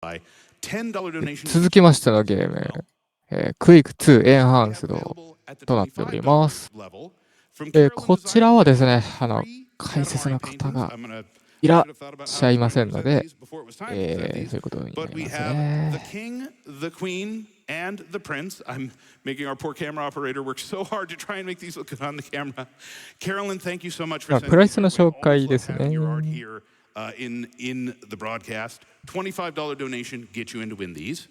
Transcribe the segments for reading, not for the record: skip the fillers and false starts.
by $10 donation. 続きましてのゲーム、クイック2エンハンスドとなっております。こちらはですね、解説の方がいらっしゃいませんので、そういうことになりますね。And the prince. I'm making our poor camera operator work so hard to try and make these look good on the camera. Carolyn, thank you so much for sending プライスの紹介ですね。your art here in the broadcast. $25 donation gets you in to win these.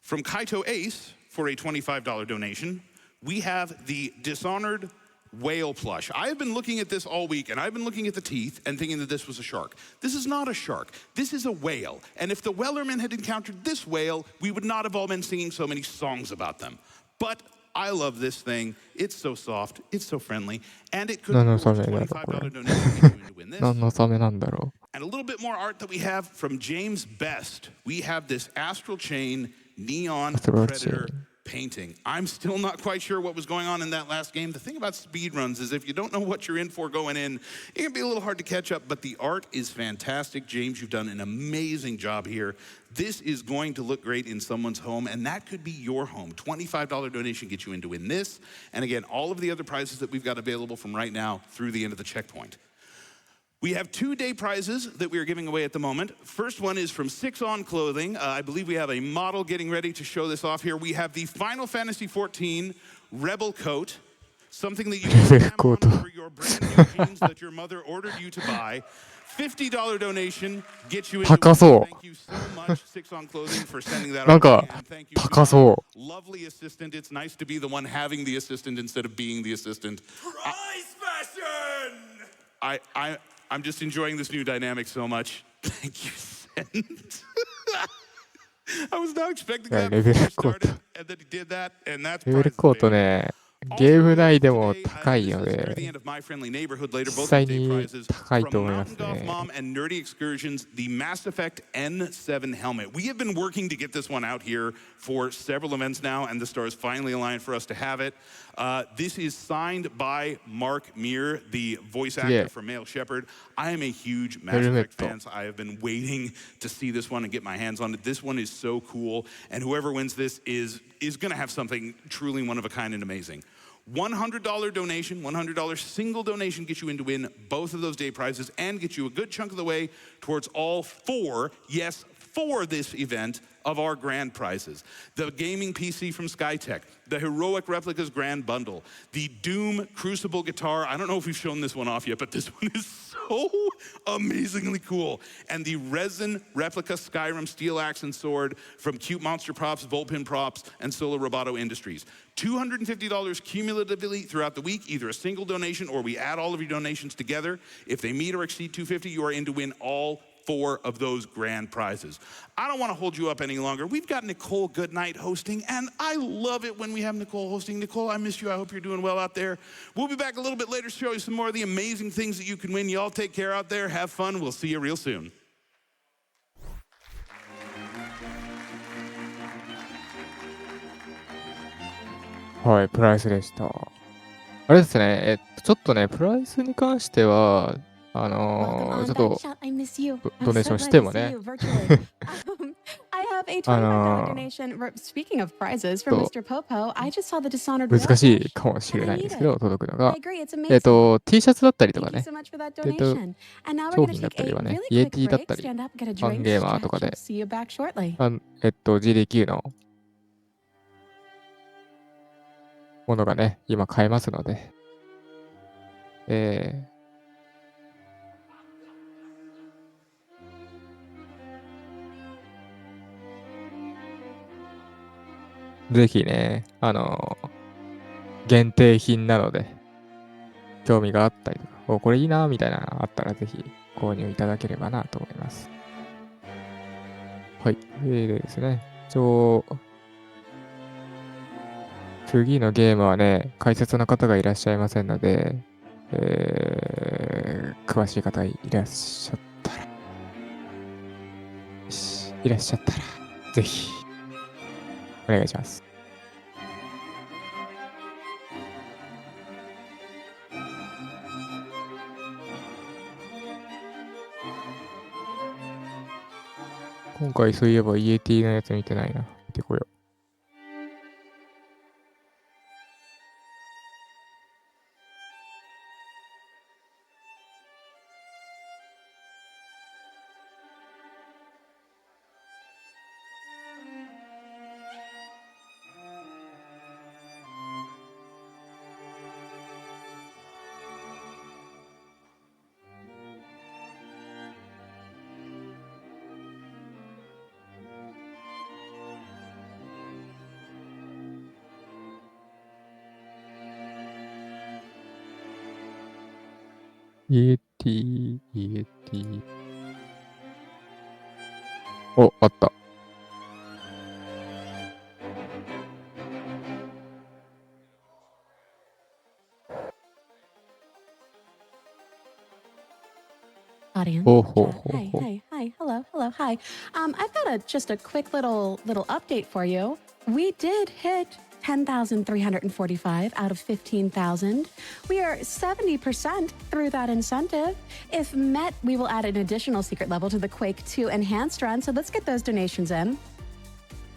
From Kaito Ace for a $25 donation, we have the Dishonored whale plush. I have been looking at this all week, and I've been looking at the teeth and thinking that this was a shark. This is not a shark. This is a whale. And if the Wellerman had encountered this whale, we would not have all been singing so many songs about them. But I love this thing. It's so soft. It's so friendly. And it could be worth $25 donation to win this. 何のためなんだろう。And a little bit more art that we have from James Best. We have this Astral Chain Neon Predator painting. I'm still not quite sure what was going on in that last game. The thing about speedruns is if you don't know what you're in for going in, it can be a little hard to catch up, but the art is fantastic. James, you've done an amazing job here. This is going to look great in someone's home, and that could be your home. $25 donation gets you in to win this. And again, all of the other prizes that we've got available from right now through the end of the checkpoint. We have 2-day prizes that we are giving away at the moment. First one is from 6 On Clothing. I believe we have a model getting ready to show this off here. We have the Final Fantasy XIV Rebel Coat, something that you can hammer on over your brand new jeans that your mother ordered you to buy. $50 donation gets you in. Thank you so much, 6 On Clothing, for sending that over. And thank you to my lovely assistant. It's nice to be the one having the assistant instead of being the assistant. Prize fashion! I'm just enjoying this new dynamic so much. Thank you, Sent. I was not expecting that before we started, and then he did that, and that's レベルコートね、ゲーム内でも高いので、実際に高いと思いますね。and Nerdy Excursions, the Mass Effect N7 helmet. We have been working to get this one out here for several events now, and the stars finally aligned for us to have it. This is signed by Mark Meir, the voice actor for Male Shepherd. I am a huge Mass Effect fan, so I have been waiting to see this one and get my hands on it. This one is so cool, and whoever wins this is going to have something truly one of a kind and amazing. $100 donation, $100 single donation gets you in to win both of those day prizes and gets you a good chunk of the way towards all 4, yes, 4 this event of our grand prizes. The gaming PC from Skytech, the Heroic Replicas Grand Bundle, the Doom Crucible guitar. I don't know if we've shown this one off yet, but this one is so amazingly cool. And the Resin Replica Skyrim Steel Axe and Sword from Cute Monster Props, Volpin Props, and Solo Roboto Industries. $250 cumulatively throughout the week, either a single donation or we add all of your donations together. If they meet or exceed $250, you are in to win all 4 of those grand prizes. I don't want to hold you up any longer. We've got Nicole Goodnight hosting, and I love it when we have Nicole hosting. Nicole, I miss you. I hope you're doing well out there. We'll be back a little bit later to show you some more of the amazing things that you can win. Y'all take care out there. Have fun. We'll see you real soon. はい、プライスでした。あれですね、ちょっとね、プライスに関しては、ちょっと、ドネーションしてもね、難しいかもしれないんですけど、届くのが、T シャツだったりとかね、商品だったりはね、イエティだったり、ファンゲーマーとかで、GDQ のものがね、今買えますので、ぜひね、限定品なので、興味があったりとか、お、これいいなみたいなのあったらぜひ購入いただければなと思います。はい。でですね、次のゲームはね、解説の方がいらっしゃいませんので、詳しい方がいらっしゃったら、ぜひ、お願いします。今今回そういえば EAT のやつ見てないな。見てこよう。EAT。お、あった。Audience. Hi. Hello. Hi. I've got just a quick little update for you. We did hit 10,345 out of 15,000. We are 70% through that incentive. If met, we will add an additional secret level to the Quake 2 enhanced run. So let's get those donations in.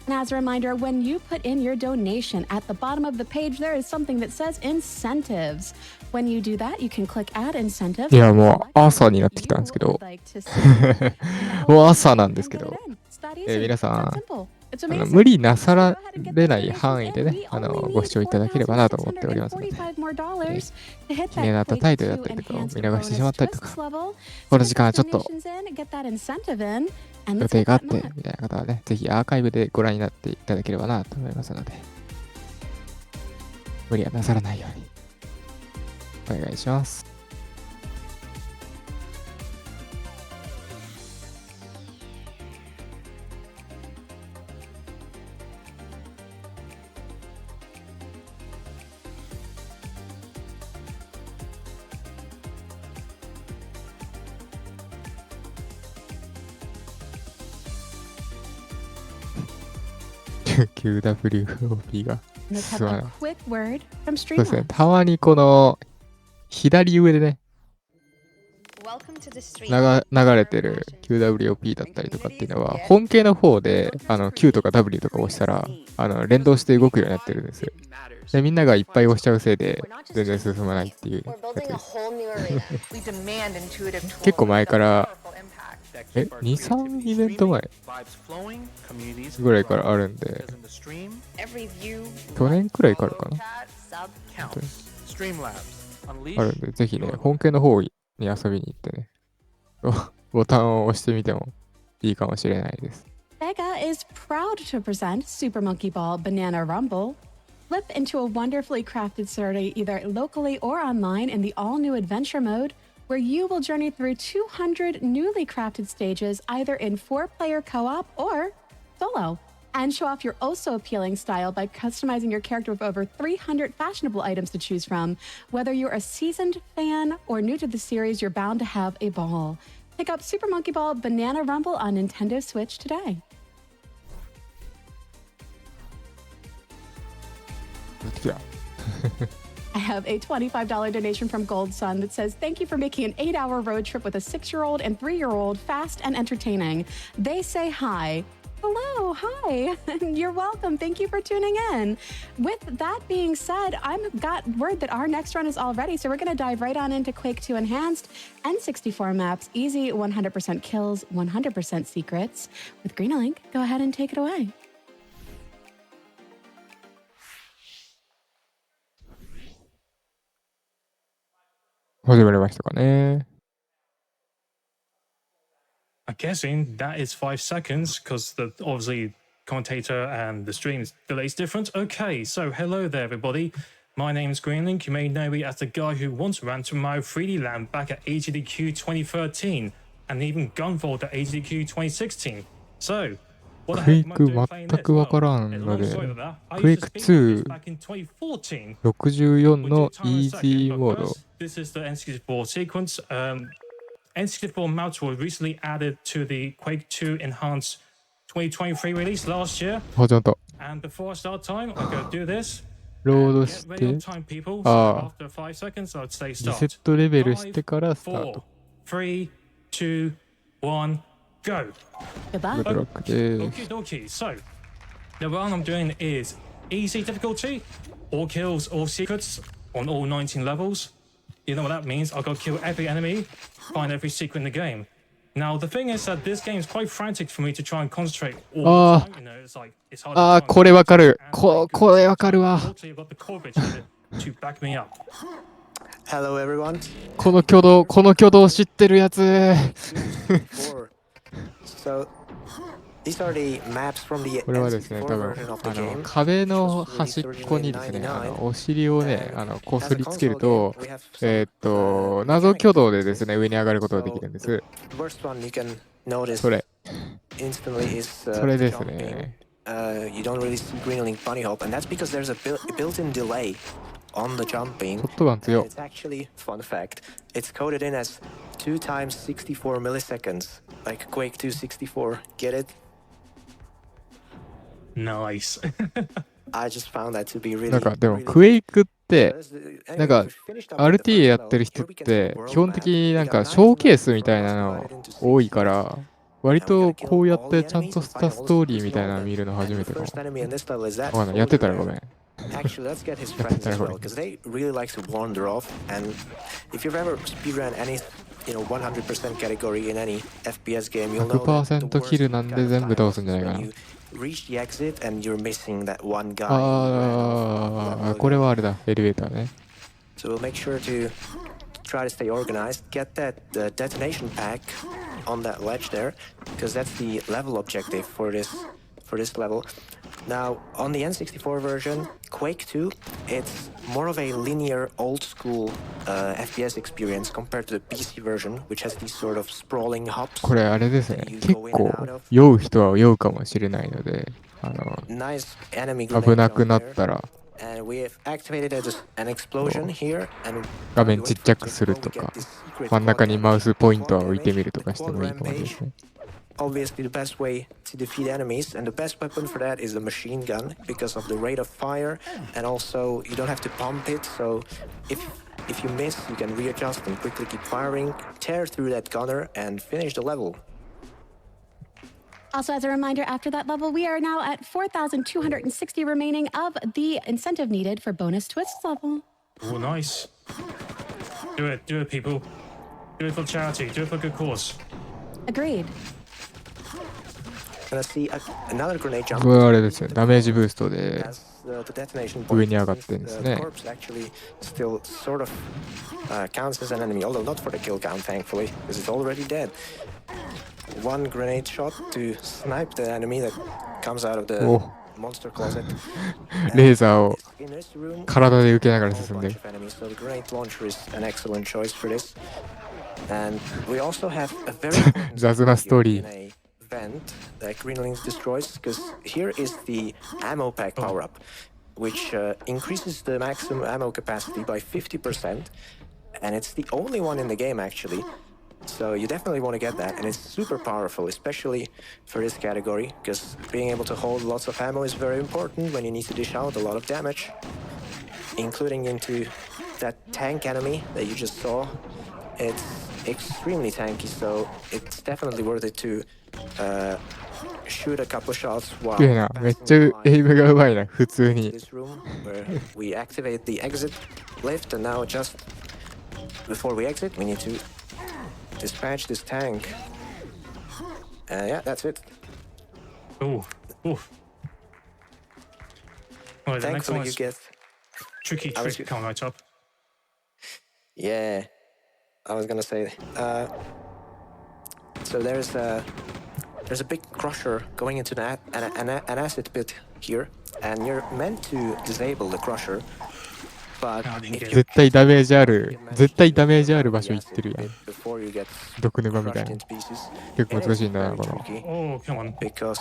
And as a reminder, when you put in your donation at the bottom of the page, there is something that says incentives. When you do that, you can click add incentives. いや、もう朝になってきたんですけど。もう朝なんですけど。皆さん、無理なさられない範囲でね、ご視聴いただければなと思っておりますので、気になったタイトルだったりとかを見逃してしまったりとか、この時間はちょっと予定があってみたいな方はね、ぜひアーカイブでご覧になっていただければなと思いますので、無理はなさらないようにお願いします。QWOP が進まない。そうですね。たまにこの左上でね、流れてる QWOP だったりとかっていうのは、本系の方でQ とか W とか押したら連動して動くようになってるんですよ。で、みんながいっぱい押しちゃうせいで全然進まないっていうやつです。結構前から2、3イベント前ぐらいからあるんで、去年くらいからかな。あるんで、ぜひね、本家の方に遊びに行ってね、ボタンを押してみてもいいかもしれないです。Sega is proud to present Super Monkey Ball Banana Rumble. Flip into a wonderfully crafted story either locally or online in the all-new adventure mode, where you will journey through 200 newly crafted stages either in 4-player co-op or solo, and show off your also appealing style by customizing your character with over 300 fashionable items to choose from. Whether you're a seasoned fan or new to the series, you're bound to have a ball. Pick up Super Monkey Ball Banana Rumble on Nintendo Switch today. I have a $25 donation from Gold Sun that says, thank you for making an 8-hour road trip with a 6-year-old and 3-year-old fast and entertaining. They say hi. Hello, hi. You're welcome. Thank you for tuning in. With that being said, I've got word that our next run is all ready, so we're going to dive right on into Quake 2 Enhanced and 64 maps, easy 100% kills, 100% secrets. With Greenalink, go ahead and take it away. I'm guessing that is 5 seconds because the obviously commentator and the stream delay is different. Okay, so hello there, everybody. My name is Greenalink. You may know me as the guy who once ran to Mario 3D Land back at AGDQ 2013 and even Gunvolt at AGDQ 2016. So, what the heck am I doing playing this? Well, long story of that, I used to speak this back in 2014. 64の Easy モード。 This is the N64 sequence. N64 mounts were recently added to the Quake 2 Enhanced 2023 release last year. And before I start time, I'm going to do this. ロードして、after 5 seconds, I'd say start. リセットレベルしてからスタート。4, 3, 2, 1, go. Good luck. グッドロックで Okie dokie. So, the round I'm doing is easy difficulty, all kills, all secrets on all 19 levels. You know what that means? I've got to kill every enemy, find every secret in the game. Now, the thing is that this game is quite frantic for me to try and concentrate all the time. You know, it's like, it's hard to これわかる。これわかるわ。 Fortunately, I've got the core bitch here to back me up. Hello everyone. この挙動知ってるやつ。 So these are the maps from the これはですね、 N64 多分 version of the game. 壁の端っこにですね、お尻をね、こすりつけると、謎挙動でですね、上に上がることができるんです。The first one you can notice それ instantly is それです jumping. ね。You don't really see Greenalink bunny hop, and that's because there's a built-in delay on the jumping. ショットガン And 強。 it's actually, fun fact, it's coded in as 2 times 64 milliseconds, like Quake 2 64. Get it? Nice. I just found that to be really. なんかでも really クエイクって、 Anyway, なんか we finished up with the RTA や first ってる level. 人っ Here we get て the world 基本的 map. に We なん got か nice ショーケース maps みたいな for us の divided into 多いか 64. ら、割 And we と gotta kill こうやっ all て the ちゃん enemies と and した find ス all トー the リーみたいな secrets の見るの初 and め the てかも。 first enemy in this level is that わかんない。やってたら soldier ごめん。 there. Actually, let's get his friends as well, because they really like to wander off. And if you've ever speedrun any, 100% category in any FPS game, you'll know that the 100% worst キルなんで kind of 全部 time 倒 is すんじゃないか when な。 you reach the exit and you're missing that one guy who ran off a level これ ago. はあれだ。エレベーターね。 So we'll make sure to try to stay organized, get that detonation pack on that ledge there, because that's the level objective for this level. Now, on the N64 version, Quake 2, it's more of a linear, old-school FPS experience compared to the PC version, which has these sort of sprawling hops. これあれですね。 You 結 go in 構 and out of. 酔う人は酔うかもしれないので、Nice enemy 危 grenade なく on なっ there. たら And we have activated an explosion here, and 画 while 面 we ちっ wait ちゃ for く it す to る go, と we か get this secret 真ん中 quad にマウ damage. スポイントを Quad 置いてみ damage, るとかして quad もいいかもで rampage. すね。 Obviously, the best way to defeat enemies, and the best weapon for that is the machine gun because of the rate of fire, and also you don't have to pump it. So if you miss, you can readjust and quickly keep firing, tear through that gunner, and finish the level. Also, as a reminder, after that level, we are now at 4,260 remaining of the incentive needed for bonus twists level. Oh, nice. Do it, people. Do it for charity. Do it for good cause. Agreed. Gonna see another grenade jump. これはあれですよ。ダメージブーストで As the detonation 上 point, に上がってん since です the ね。 corpse actually still sort of counts as an enemy, although not for the kill count, thankfully, because it's already dead. One grenade shot to snipe the enemy that comes out of the お monster closet. レーザーを In this room, 体で受けながら a whole 進んで bunch る。 of enemies, so the grenade launcher is an excellent choice for this. And we also have a very important 雑なストーリ in ー。 a vent that Greenalink destroys, because here is the ammo pack power-up, which increases the maximum ammo capacity by 50%, and it's the only one in the game actually. So you definitely want to get that, and it's super powerful, especially for this category, because being able to hold lots of ammo is very important when you need to dish out a lot of damage, including into that tank enemy that you just saw. It's extremely tanky, so it's definitely worth it to shoot a couple shots while すげえな。めっ passing ちゃ by エイムがうまいな。普通 into に。 this room where we activate the exit lift, and now just before we exit, we need to dispatch this tank. Yeah, that's it. Oh, oh. Right, the next Thankfully, one you is get. tricky I was trick coming right up. Yeah, I was gonna say. So there's a big crusher going into an acid pit here, and you're meant to disable the crusher. But Ah, didn't if get you 絶対ダメージある。絶対ダメージある場所行ってるやん。 before you get 毒沼みたい crushed な。 into pieces, 結構 it 難 is しいんだな、 very この。 tricky Oh, come on. because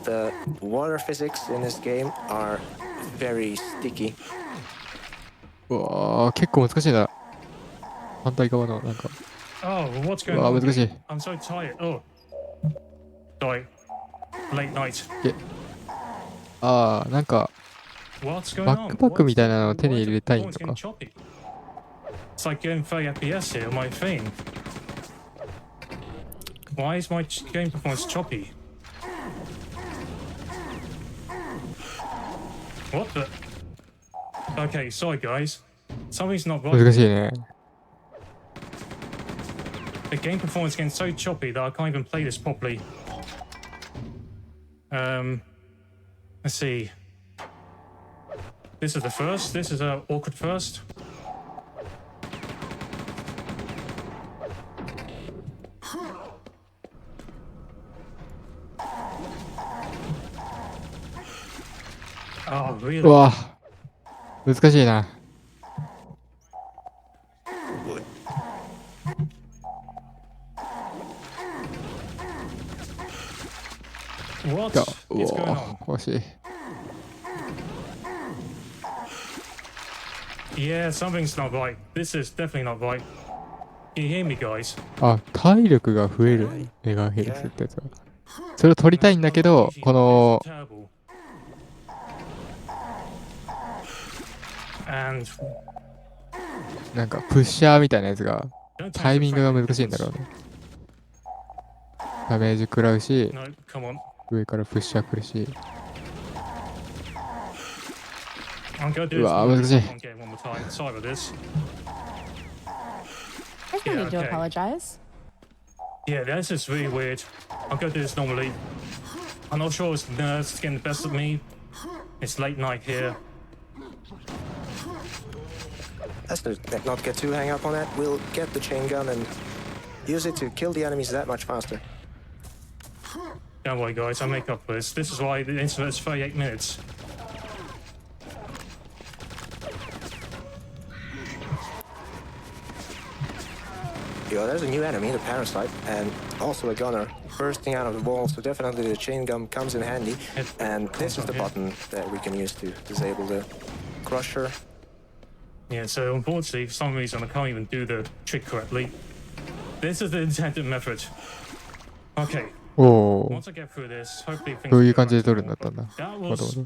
the water physics in this game are very sticky. うわー、結構難しいな。反対側の、なんか。 Oh, what's う going わー、 on? 難しい。 I'm so tired. Oh. Sorry. Late night. なんか、 What's going バ on? ックパックみたいなのを What's- 手に入れたい oh, ん it's と getting か。 choppy. It's like getting 30 FPS here on my thing. Why is my game performance choppy? What the? Okay, sorry guys. Something's not right. 難しいね。The game performance is getting so choppy that I can't even play this properly. Let's see. This is the first. This is a awkward first. Oh, really? うわ難しいな。What いや is う going わ on? 惜しい。Yeah, something's not right. This is definitely not right. Can you hear me, guys? あ、体力が増えるメガヘルツってやつが。それを取りたいんだけど、この Terrible. And なんかプッシャーみたいなやつが don't タイミングが touch 難しいんだろうね。ダメージ食らうし the frame. No, come on. 上からプッシャー来るし。 I'm gonna do this Wow, one難しい。 game one more time. Sorry about this. There's no Yeah, need to okay. apologize. Yeah, this is really weird. I'm gonna do this normally. I'm not sure it's nerves getting the best of me. It's late night here. Let's not get too hung up on that. We'll get the chain gun and use it to kill the enemies that much faster. Don't worry, guys. I'll make up for this. This is why the internet is 38 minutes. Yeah, there's a new enemy, the parasite, and also a gunner bursting out of the wall, so definitely the chain gun comes in handy. And this is the button that we can use to disable the crusher. Yeah, so unfortunately, for some reason, I can't even do the trick correctly. This is the intended method. Okay, おお、 once I get through this, hopefully things どう will いう go 感じ back で to 取るんだ normal. ったんだ。 That まだ was ま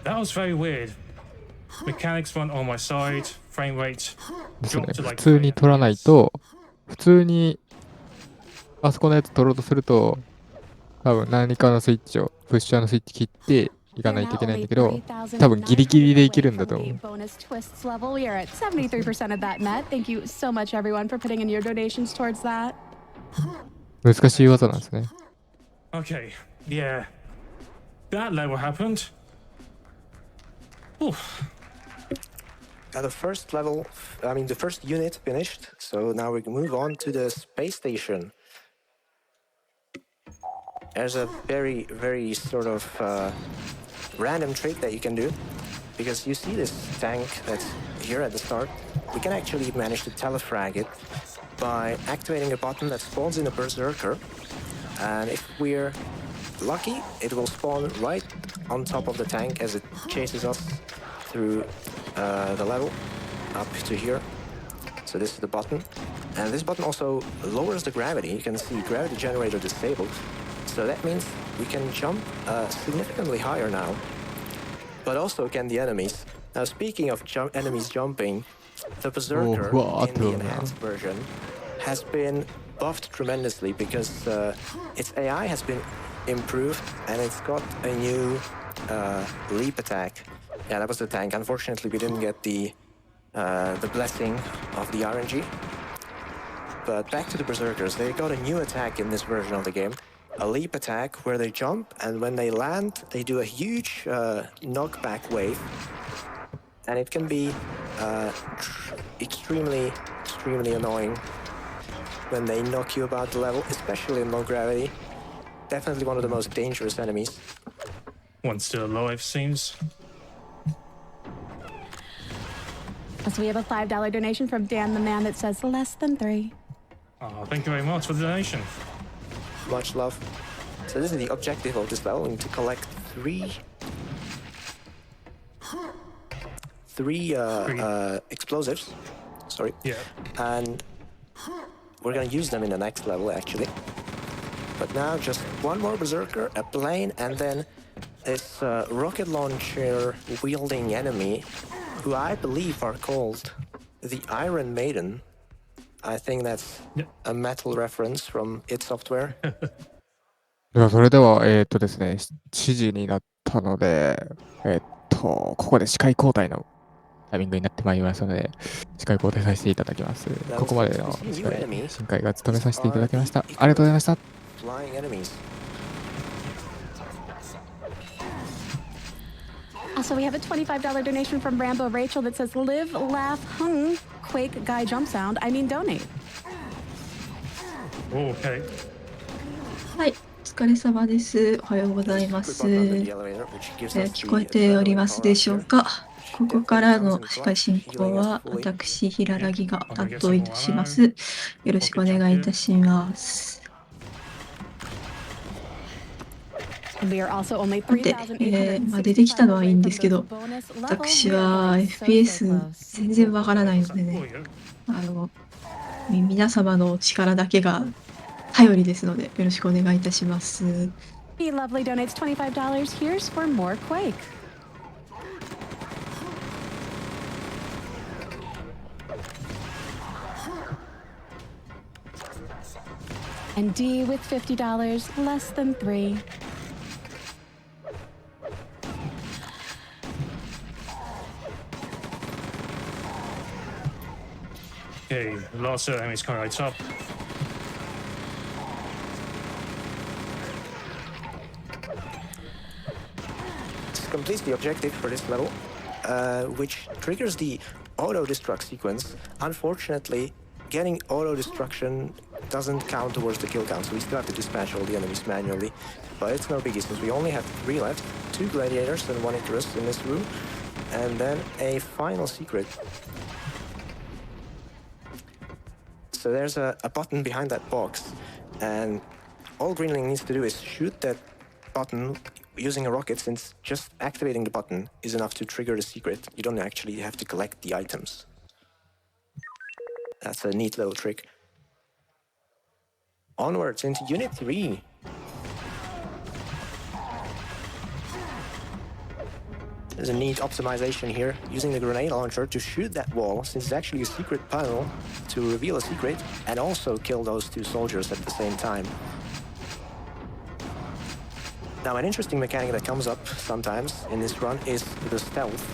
だ that was very weird. Mechanics weren't on my side. Frame rate ですね。 dropped to 普 like 通に取らないと、普通にあそこのやつ取ろうとすると、多分何かのスイッチを、プッシャーのスイッチ切っていかないといけないんだけど、多分ギリギリでいけるんだと思う。 Bonus twists level. We are at 73% of that met. Thank you so much, everyone, for putting in your donations towards that. 難しい技なんですね。 Okay, yeah. That level happened. Oof. The first level, the first unit finished, so now we can move on to the space station. There's a very, very sort of random trick that you can do, because you see this tank that's here at the start. We can actually manage to telefrag it by activating a button that spawns in a berserker, and if we're lucky, it will spawn right on top of the tank as it chases us through the level up to here. So this is the button, and this button also lowers the gravity. You can see gravity generator disabled, so that means we can jump significantly higher now, but also can the enemies. Now speaking of enemies jumping, the berserker in the enhanced version has been buffed tremendously because its AI has been improved and it's got a new leap attack. Yeah, that was the tank. Unfortunately, we didn't get the blessing of the RNG. But back to the berserkers, they got a new attack in this version of the game. A leap attack where they jump, and when they land, they do a huge knockback wave. And it can be extremely, extremely annoying when they knock you about the level, especially in low gravity. Definitely one of the most dangerous enemies. One still alive, seems. So we have a $5 donation from Dan the Man that says less than 3. Oh, thank you very much for the donation. Much love. So this is the objective of this level, to collect three explosives. Sorry. Yeah. And we're gonna use them in the next level, actually. But now just one more berserker, a plane, and then this rocket launcher wielding enemy, who I believe are called the Iron Maiden. I think that's a metal reference from id Software. ではそれでは、ですね、7時になったので、ここで視界交代のタイミングになってまいりましたので、視界交代させていただきます。ここまでの深海が務めさせていただきました。ありがとうございました。Flying enemies. Also, we have a $25 donation from Rambo Rachel that says, "Live, laugh, Quake guy jump sound. I mean, donate." Okay. はい、お疲れ様です。おはようございます。聞こえておりますでしょうか。ここからの司会進行は私、平良木が担当いたします。よろしくお願いいたします。さて、出てきたのはいいんですけど、私は FPS 全然わからないのでね、皆様の力だけが頼りですので、よろしくお願いいたします。He Lovely donates $25. Here's for more Quake. And D with $50, less than 3. Okay, last enemy's coming right up. This completes the objective for this level, which triggers the auto-destruct sequence. Unfortunately, getting auto-destruction doesn't count towards the kill count, so we still have to dispatch all the enemies manually. But it's no biggie, since we only have 3 left, 2 gladiators and 1 Icarus in this room, and then a final secret. So there's a button behind that box, and all Greenalink needs to do is shoot that button using a rocket, since just activating the button is enough to trigger the secret. You don't actually have to collect the items. That's a neat little trick. Onwards into Unit 3. There's a neat optimization here, using the grenade launcher to shoot that wall, since it's actually a secret panel to reveal a secret and also kill those 2 soldiers at the same time. Now, an interesting mechanic that comes up sometimes in this run is the stealth.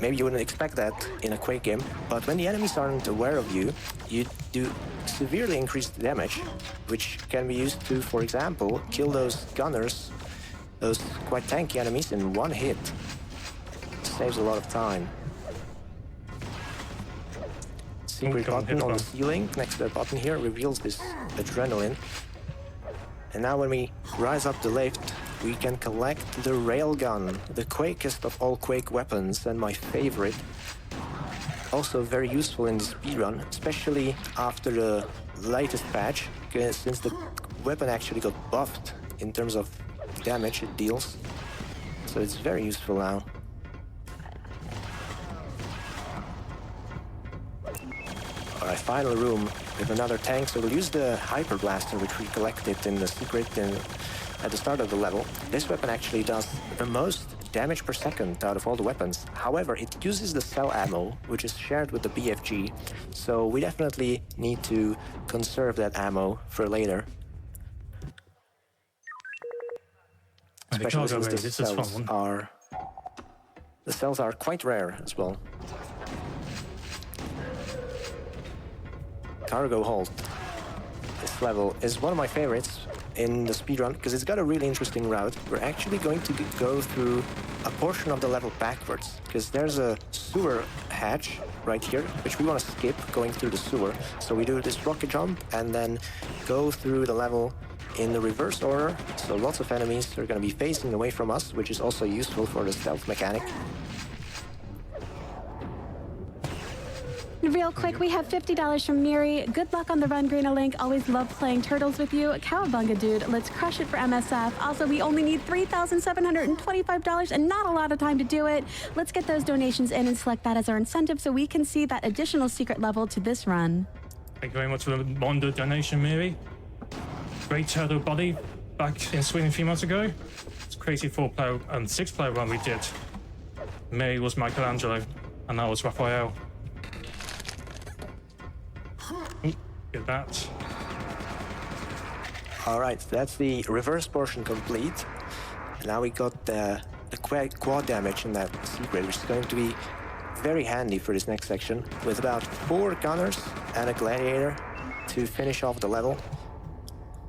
Maybe you wouldn't expect that in a Quake game, but when the enemies aren't aware of you, you do severely increased damage, which can be used to, for example, kill those gunners, those quite tanky enemies in 1 hit. Saves a lot of time. Secret button on the ceiling next to the button here reveals this adrenaline. And now when we rise up the lift, we can collect the railgun, the Quakeest of all Quake weapons, and my favorite. Also very useful in the speedrun, especially after the latest patch, since the weapon actually got buffed in terms of damage it deals. So it's very useful now. Alright, final room with another tank, so we'll use the Hyper Blaster, which we collected in the secret at the start of the level. This weapon actually does the most damage per second out of all the weapons. However, it uses the cell ammo, which is shared with the BFG, so we definitely need to conserve that ammo for later. Especially since the cells are quite rare as well. Cargo hold. This level is one of my favorites in the speedrun because it's got a really interesting route. We're actually going to go through a portion of the level backwards because there's a sewer hatch right here, which we want to skip going through the sewer. So we do this rocket jump and then go through the level in the reverse order. So lots of enemies are going to be facing away from us, which is also useful for the stealth mechanic. Real quick, we have $50 from Miri. Good luck on the run, Greenalink. Always love playing Turtles with you. Cowabunga, dude. Let's crush it for MSF. Also, we only need $3,725 and not a lot of time to do it. Let's get those donations in and select that as our incentive so we can see that additional secret level to this run. Thank you very much for the Mondo donation, Miri. Great turtle body back in Sweden a few months ago. It's a crazy 4-player and 6-player run we did. Miri was Michelangelo, and that was Raphael. Get that. All right, that's the reverse portion complete. Now we got the quad damage in that secret, which is going to be very handy for this next section, with about 4 gunners and a gladiator to finish off the level.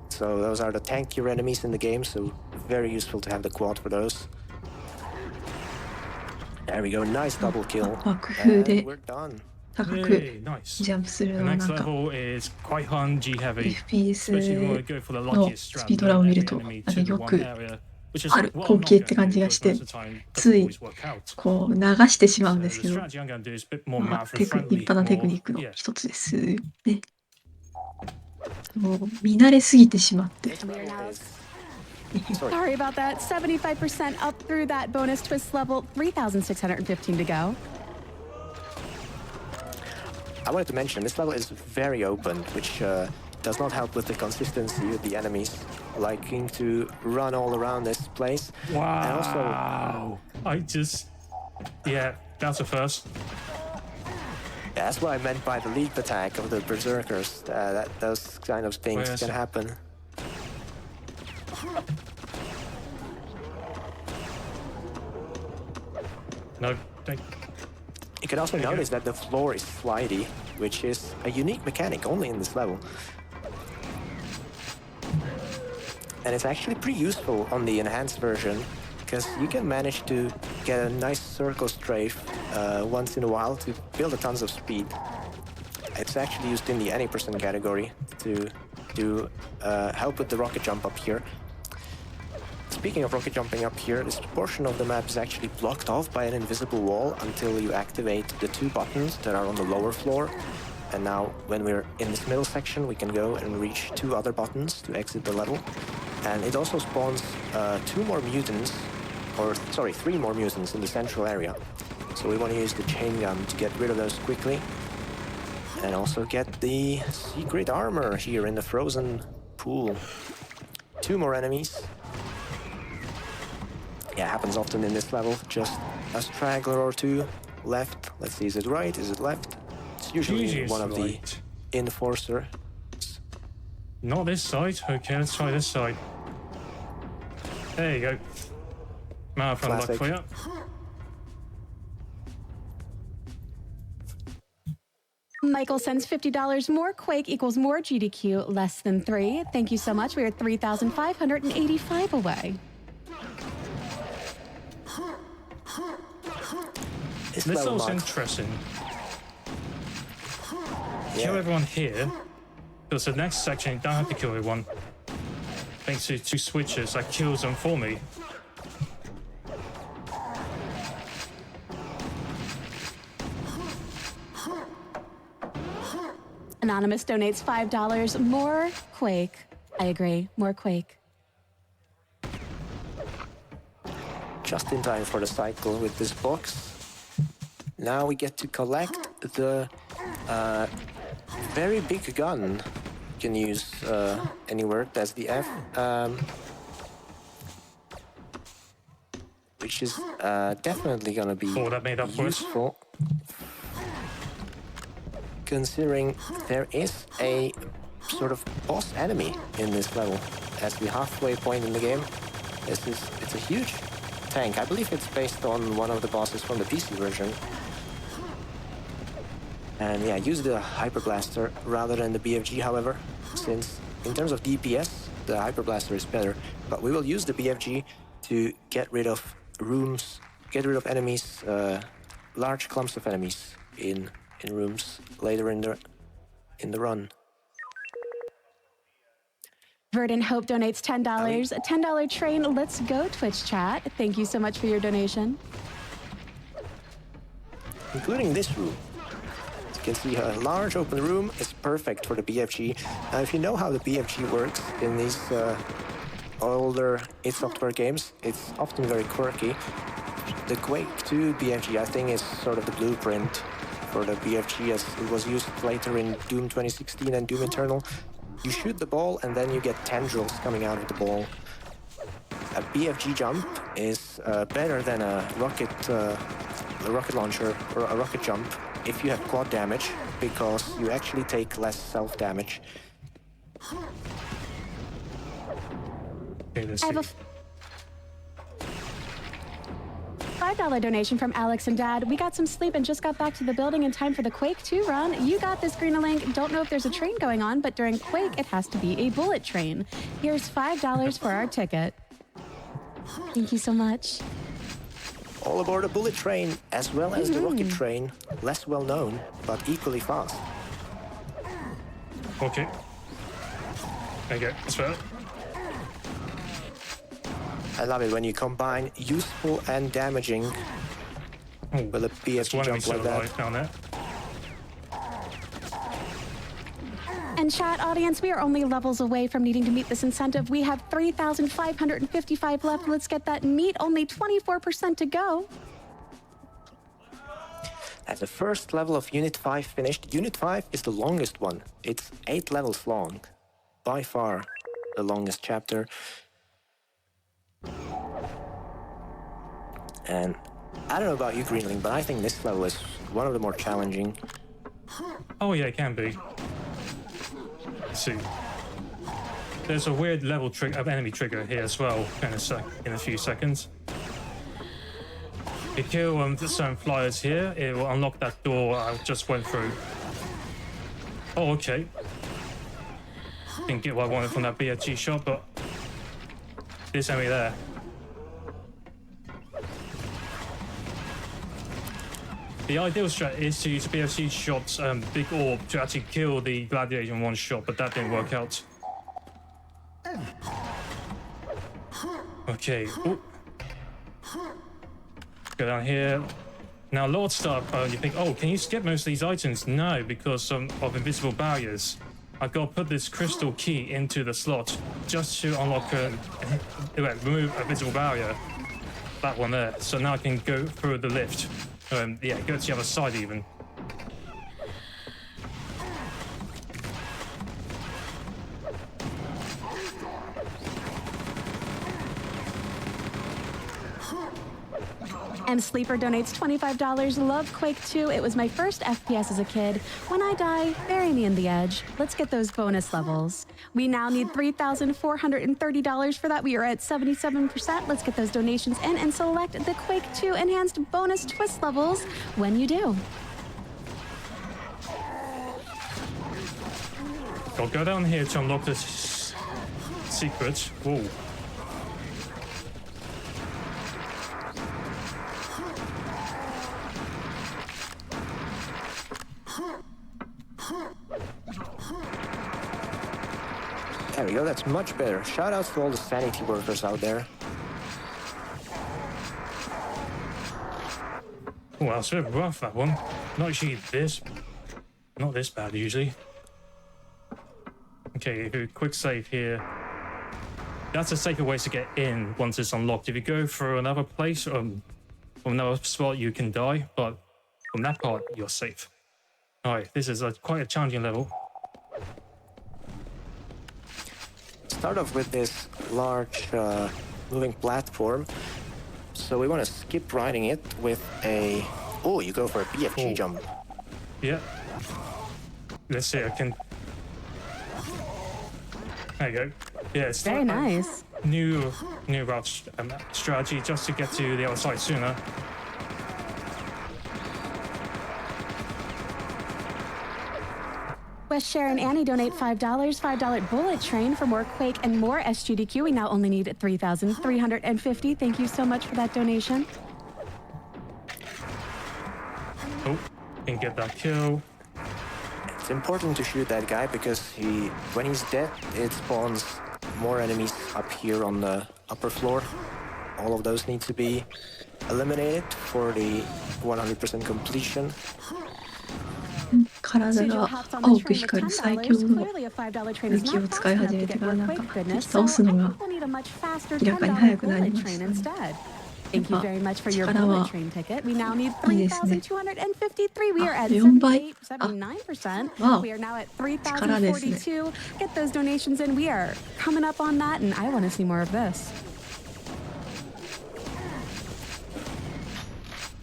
So those are the tankier enemies in the game, so very useful to have the quad for those. There we go, nice double kill. And we're done. 高く Yay, nice. ジャンプする The のは next なんか level is quite HUNG heavy. FPS Especially if you want to go for the の luckiest スピードランを見ると enemy なんか to よ one く area, which is ある what I'm 光 not 景っ going て to 感じ do がして because most of the time it つ doesn't い always work out. こう流してしまうん So です the けど、 strategy I'm going to do is a bit more まあ mouth 立 and 派 friendly. なテクニッ More, クの yeah. 一つですね。もう見慣れすぎてしまって Sorry about that. 75% up through that bonus twist level. 3,615 to go. I wanted to mention, this level is very open, which does not help with the consistency with the enemies liking to run all around this place. Wow. And also, Yeah, that's a first. yeah, that's what I meant by the leap attack of the berserkers. That those kind of things Where is can it? happen. No, thank You can also notice that the floor is slidey, which is a unique mechanic only in this level. And it's actually pretty useful on the enhanced version, because you can manage to get a nice circle strafe once in a while to build a tons of speed. It's actually used in the any percent category to help with the rocket jump up here. Speaking of rocket jumping up here, this portion of the map is actually blocked off by an invisible wall until you activate the 2 buttons that are on the lower floor. And now, when we're in this middle section, we can go and reach 2 other buttons to exit the level. And it also spawns 3 more mutants in the central area. So we want to use the chain gun to get rid of those quickly. And also get the secret armor here in the frozen pool. 2 more enemies. Yeah, happens often in this level. Just a straggler or 2 left. Let's see, is it right? Is it left? It's usually one of the enforcer. Not this side. Okay, let's try this side. There you go. Marathon luck for you. Michael sends $50 more. Quake equals more GDQ, less than 3. Thank you so much. We are 3,585 away. This This level level's marks- interesting. Yeah. Kill everyone here, because the next section you don't have to kill everyone. Thanks to 2 switches that kills them for me. Anonymous donates $5 more. Quake. I agree. More Quake. Just in time for the cycle with this box. Now we get to collect the very big gun. You can use any word, that's the F. Which is definitely gonna be Oh, that made up for us. useful. Considering there is a sort of boss enemy in this level. As the halfway point in the game, it's a huge tank. I believe it's based on one of the bosses from the PC version. And yeah, use the Hyper Blaster rather than the BFG, however, since in terms of DPS, the Hyper Blaster is better. But we will use the BFG to get rid of rooms, get rid of enemies, large clumps of enemies in rooms later in the run. Verdant Hope donates $10. A $10 train. Let's go, Twitch chat. Thank you so much for your donation. Including this room. As you can see, a large open room is perfect for the BFG. Now, if you know how the BFG works in these older id Software games, it's often very quirky. The Quake 2 BFG, I think, is sort of the blueprint for the BFG as it was used later in Doom 2016 and Doom Eternal. You shoot the ball and then you get tendrils coming out of the ball. A BFG jump is better than a rocket launcher or a rocket jump if you have quad damage, because you actually take less self-damage. Okay, let's I have see. a $5 donation from Alex and Dad. We got some sleep and just got back to the building in time for the Quake 2 run. You got this, Greenalink. Don't know if there's a train going on, but during Quake, it has to be a bullet train. Here's $5 for our ticket. Thank you so much. All aboard a bullet train, as well as the rocket train, less well known, but equally fast. Okay. There you go. That's fair. I love it when you combine useful and damaging with a There's BFG one of me jump still like that. alive down there. And chat audience, we are only levels away from needing to meet this incentive. We have 3,555 left. Let's get that meet. Only 24% to go. As the first level of Unit 5 finished, Unit 5 is the longest one. It's 8 levels long. By far the longest chapter. And I don't know about you, Greenling, but I think this level is one of the more challenging. Oh yeah, it can be. Let's see. There's a weird level enemy trigger here as well in a few seconds. If you kill some flyers here, it will unlock that door I just went through. Oh, okay. Didn't get what I wanted from that BFG shot, but this enemy there. The ideal strat is to use BFG shots, big orb, to actually kill the gladiator in one shot, but that didn't work out. Okay. Ooh. Go down here. Now, Lord Stark, you think, oh, can you skip most of these items? No, because of invisible barriers. I've got to put this crystal key into the slot just to unlock remove a visible barrier. That one there. So now I can go through the lift. Yeah, go to the other side even. And Sleeper donates $25. Love Quake 2. It was my first FPS as a kid. When I die, bury me in the edge. Let's get those bonus levels. We now need $3,430 for that. We are at 77%. Let's get those donations in and select the Quake 2 enhanced bonus twist levels when you do. I'll go down here to unlock this secret. Whoa. There we go, that's much better. Shout out to all the sanity workers out there. Oh, well, it's a bit rough, that one. Not actually not this bad usually. Okay, if you quick save here. That's a safer way to get in once it's unlocked. If you go through another place or from another spot, you can die, but from that part, you're safe. Alright, this is quite a challenging level. Start off with this large moving platform. So we want to skip riding it with a... Oh, you go for a BFG jump. Yeah. Let's see, I can... There you go. Yeah, it's Very nice. New route strategy just to get to the other side sooner. West Share and Annie donate $5. $5 bullet train for more Quake and more SGDQ. We now only need 3,350. Thank you so much for that donation. Oh, can get that kill. It's important to shoot that guy because when he's dead, it spawns more enemies up here on the upper floor. All of those need to be eliminated for the 100% completion. 体が青く光る最強の武器を使い始めてからなんか敵倒すのが明らかに速くなりましたね。Thank you very much for your 力 bullet は train ticket. We now need いいですね。 3,253. We are at 4倍。 79%. わお。 We are now at 力ですね。 3,042. Get those donations in. We are coming up on that, and I want to see more of this.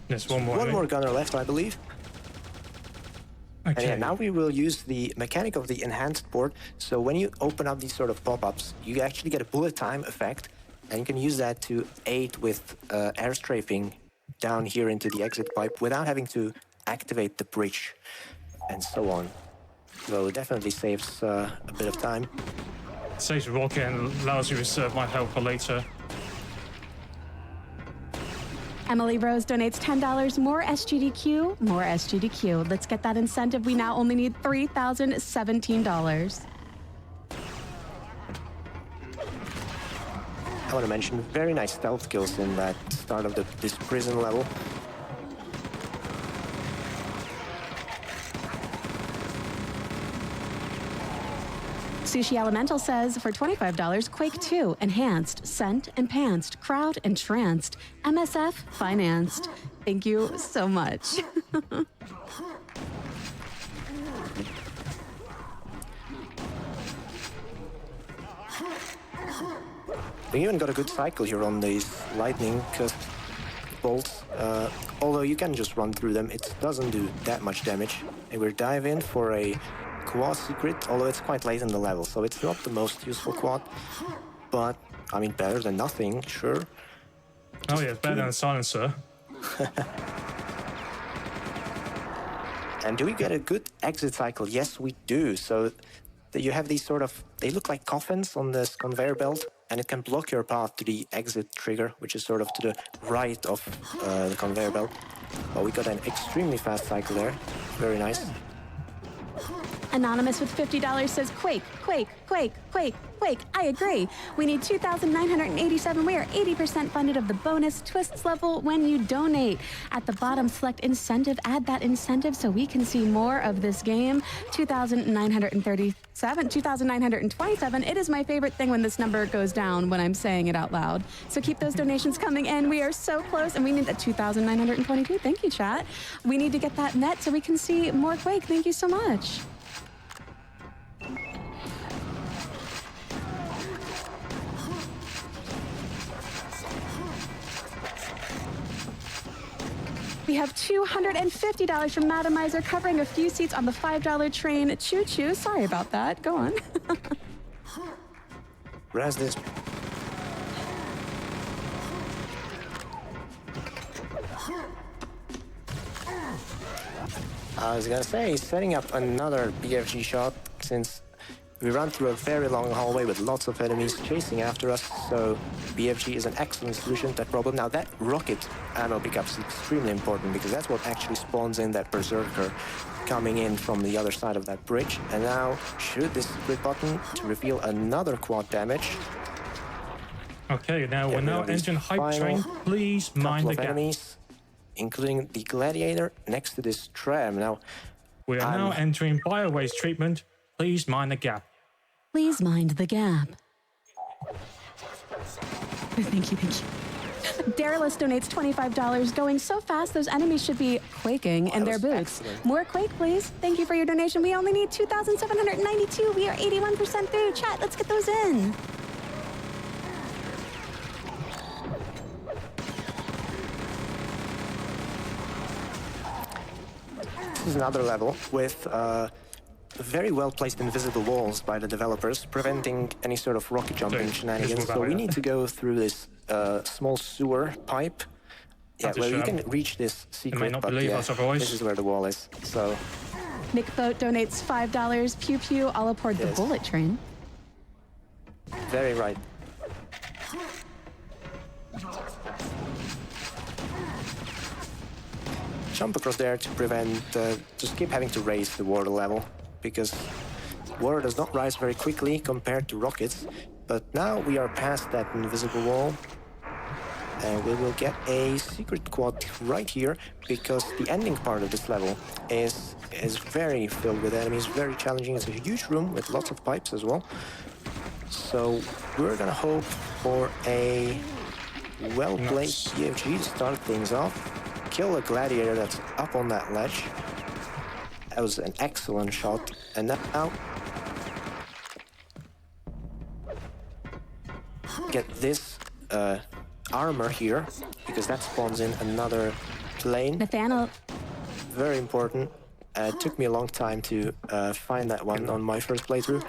There's one more. One more gunner left, I believe. And yeah, now we will use the mechanic of the enhanced port. So when you open up these sort of pop-ups, you actually get a bullet time effect, and you can use that to aid with air strafing down here into the exit pipe without having to activate the bridge and so on. So it definitely saves a bit of time. Saves rocket and allows you to reserve my help for later. Emily Rose donates $10. More SGDQ, more SGDQ. Let's get that incentive. We now only need $3,017. I want to mention very nice stealth kills in that start of this prison level. Sushi Elemental says, for $25, Quake 2, Enhanced, Sent, and Pantsed, Crowd, Entranced, MSF, Financed. Thank you so much. We even got a good cycle here on these lightning bolts. Although you can just run through them, it doesn't do that much damage. And we're diving in for a quad secret, although it's quite late in the level, so it's not the most useful quad. But, I mean, better than nothing, sure. Oh yeah, it's better than a silencer. And do we get a good exit cycle? Yes, we do. So you have these sort of, they look like coffins on this conveyor belt, and it can block your path to the exit trigger, which is sort of to the right of the conveyor belt. But we got an extremely fast cycle there. Very nice. Anonymous with $50 says, Quake, Quake, Quake, Quake, Quake. I agree. We need 2,987. We are 80% funded of the bonus twists level when you donate. At the bottom, select incentive. Add that incentive so we can see more of this game. 2,937, 2,927. It is my favorite thing when this number goes down when I'm saying it out loud. So keep those donations coming in. We are so close, and we need that 2,922. Thank you, chat. We need to get that net so we can see more Quake. Thank you so much. We have $250 from Madamizer covering a few seats on the $5 train. Choo-choo. Sorry about that. Go on. Raz this. I was gonna say, setting up another BFG shot, since we run through a very long hallway with lots of enemies chasing after us, so BFG is an excellent solution to that problem. Now that rocket ammo pickup is extremely important, because that's what actually spawns in that berserker coming in from the other side of that bridge. And now shoot this split button to reveal another quad damage. Okay, now we're now entering hype train. Please mind the gap. Enemies, including the gladiator next to this tram. Now we are now entering biowaste treatment. Please mind the gap. Please mind the gap. Thank you, thank you. Darylus donates $25. Going so fast, those enemies should be quaking in their boots. Excellent. More Quake, please. Thank you for your donation. We only need 2,792. We are 81% through. Chat, let's get those in. This is another level with very well-placed invisible walls by the developers, preventing any sort of rocket jumping shenanigans. So we need to go through this small sewer pipe. Yeah, well, you can reach this secret, but yeah, this is where the wall is. So Nick Boat donates $5. Pew pew, all aboard the bullet train. Very right. Jump across there to prevent, just keep having to raise the water level, because water does not rise very quickly compared to rockets. But now we are past that invisible wall, and we will get a secret quad right here, because the ending part of this level is very filled with enemies, very challenging. It's a huge room with lots of pipes as well. So we're gonna hope for a well-placed BFG to start things off. Kill a gladiator that's up on that ledge. That was an excellent shot. And now get this armor here, because that spawns in another plane. Nathaniel. Very important. It took me a long time to find that one on my first playthrough.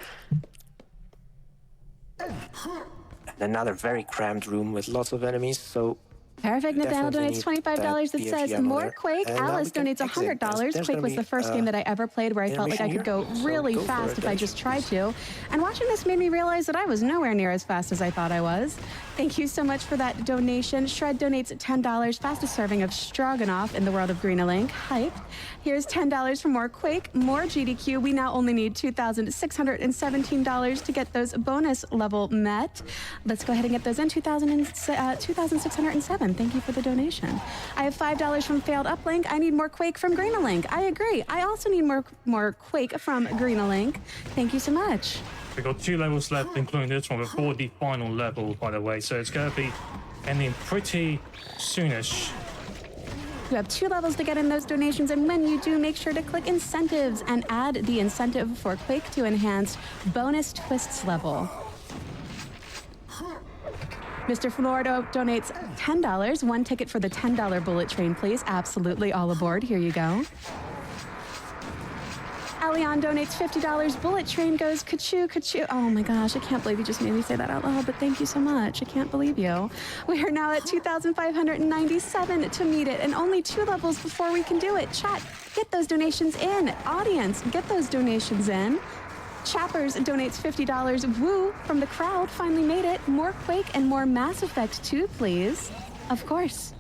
Another very crammed room with lots of enemies, so Perfect. Nathaniel definitely donates need $25 that BFG says ammo more there. Quake. And now Alice we can donates exit. $100. There's Quake gonna was be, the first game that I ever played where I felt like I intermission could go here, so really go for fast it, if I guys. just tried to. And watching this made me realize that I was nowhere near as fast as I thought I was. Thank you so much for that donation. Shred donates $10. Fastest serving of Stroganoff in the world of Greenalink. Hype. Here's $10 for more Quake, more GDQ. We now only need $2,617 to get those bonus level met. Let's go ahead and get those in. 2,607. Thank you for the donation. I have $5 from Failed Uplink. I need more Quake from Greenalink. I agree. I also need more Quake from Greenalink. Thank you so much. We've got 2 levels left, including this one, before the final level, by the way. So it's going to be ending pretty soonish. You have 2 levels to get in those donations, and when you do, make sure to click incentives and add the incentive for Quake to Enhanced bonus twists level. Mr. Florida donates $10. 1 ticket for the $10 bullet train, please. Absolutely, all aboard. Here you go. Alion donates $50. Bullet train goes ka-choo, ka-choo. Oh my gosh, I can't believe you just made me say that out loud, but thank you so much. I can't believe you. We are now at 2,597 to meet it, and only 2 levels before we can do it. Chat, get those donations in. Audience, get those donations in. Chappers donates $50. Woo, from the crowd, finally made it. More Quake and more Mass Effect 2, please. Of course.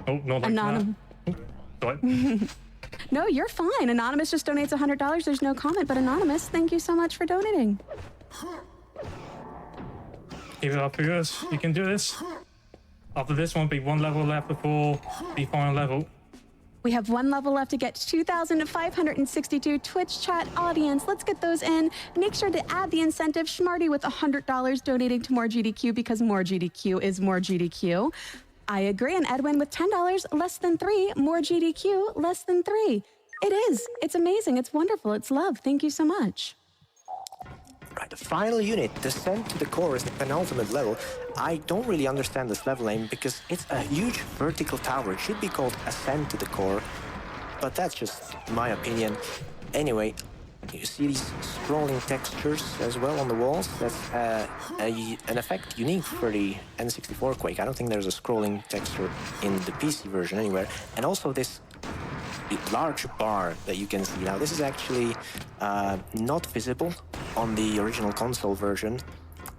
Oh, not like Anonymous. that. Sorry. No, you're fine. Anonymous just donates $100. There's no comment, but Anonymous, thank you so much for donating. Keep it up, viewers. You can do this. After this one, be 1 level left before the final level. We have 1 level left to get 2,562 Twitch chat audience. Let's get those in. Make sure to add the incentive. Schmarty with $100 donating to more GDQ because more GDQ is more GDQ. I agree. And Edwin with $10, less than 3. More GDQ, less than 3. It is. It's amazing. It's wonderful. It's love. Thank you so much. Right, the final unit, Descent to the Core, is the penultimate level. I don't really understand this level name because it's a huge vertical tower. It should be called Ascent to the Core, but that's just my opinion. Anyway, you see these scrolling textures as well on the walls. That's an effect unique for the N64 Quake. I don't think there's a scrolling texture in the PC version anywhere. And also this large bar that you can see now. This is actually not visible on the original console version.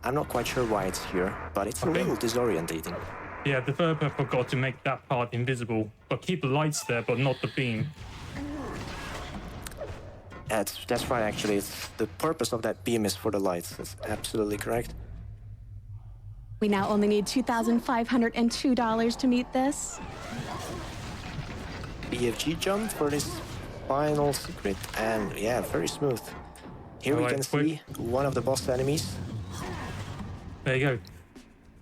I'm not quite sure why it's here, but it's a little disorientating. Yeah, the developer forgot to make that part invisible, but keep the lights there, but not the beam. That's right, actually. It's the purpose of that beam is for the lights. That's absolutely correct. We now only need $2,502 to meet this. BFG jump for this final secret, and yeah, very smooth. Here we can see one of the boss enemies. There you go.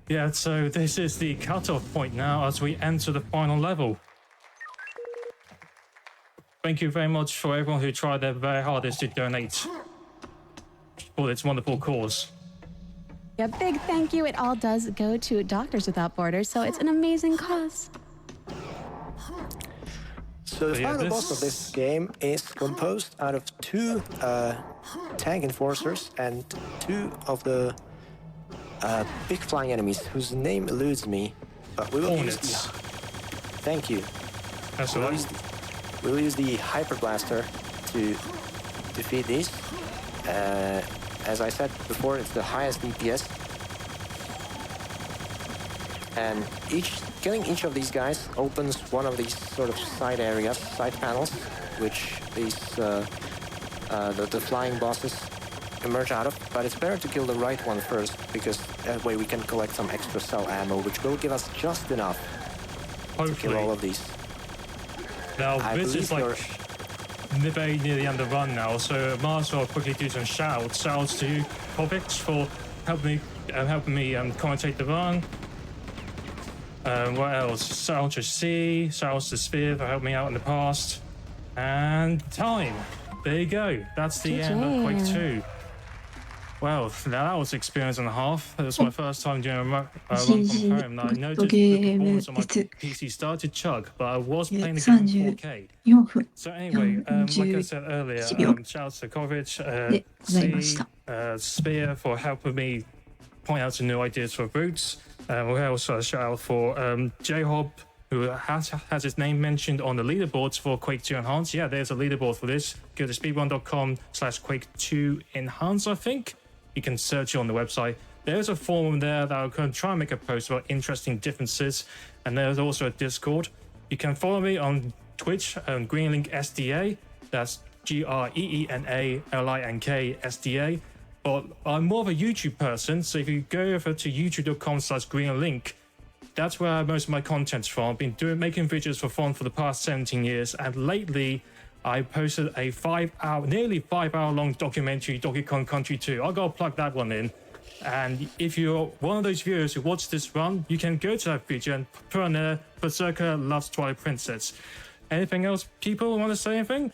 Yeah, so this is the cutoff point now as we enter the final level. Thank you very much for everyone who tried their very hardest to donate for this wonderful cause. Yeah, big thank you. It all does go to Doctors Without Borders, so it's an amazing cause. So the final boss of this game is composed out of 2 tank enforcers and 2 of the big flying enemies whose name eludes me, but we will use the... Thank you. That's all right. We'll use the Hyper Blaster to defeat these. As I said before, it's the highest DPS. And killing each of these guys opens one of these sort of side areas, side panels, which these the flying bosses emerge out of. But it's better to kill the right one first, because that way we can collect some extra cell ammo, which will give us just enough to kill all of these. Now, this is like very near the end of the run now, so I might as well quickly do some shoutouts. Shoutouts to Kovics for helping me commentate the run. What else? Shoutouts to C, shoutouts to Sphere for helping me out in the past. And time. There you go. That's the end of Quake 2. Well, that was experience and a half. It was my first time doing a run from GG home. I グッ noticed ド the ゲーム performance on で my す。 PC started chug, but I was playing the game in 4K. 34分 So anyway, like I said earlier, 41秒 shout out to Kovic, でございまし C, た。 Spear for helping me point out some new ideas for routes. We also shout out for J-Hob, who has his name mentioned on the leaderboards for Quake 2 Enhanced. Yeah, there's a leaderboard for this. Go to speedrun.com/Quake2 Enhanced, I think. You can search it on the website. There's a forum there that I'm going to try and make a post about interesting differences. And there's also a Discord. You can follow me on Twitch, Greenalink SDA. That's GREENALINK SDA. But I'm more of a YouTube person, so if you go over to youtube.com/Greenalink, that's where most of my content's from. I've been making videos for fun for the past 17 years, and lately I posted a nearly 5 hour long documentary, Donkey Kong Country 2. I gotta plug that one in. And if you're one of those viewers who watch this run, you can go to that video and put on there, Berserker loves Twilight Princess. Anything else, people want to say anything?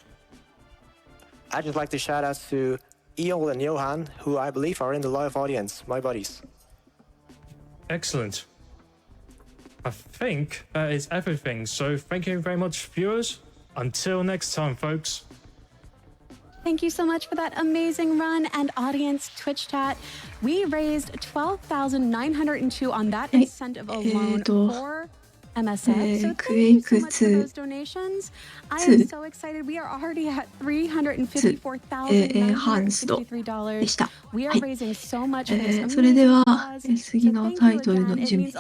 I'd just like to shout out to Eol and Johan, who I believe are in the live audience, my buddies. Excellent. I think that is everything. So thank you very much, viewers. Until next time, folks. Thank you so much for that amazing run and audience Twitch chat. We raised 12,902 on that incentive alone for MSF. So thank you so much for those donations. I am so excited. We are already at $354,953. でした。 We are raising so much for this それでは amazing cause. 次のタイトルの準備に移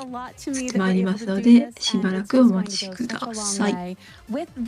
ってまいりますので、しばらくお待ちください。With that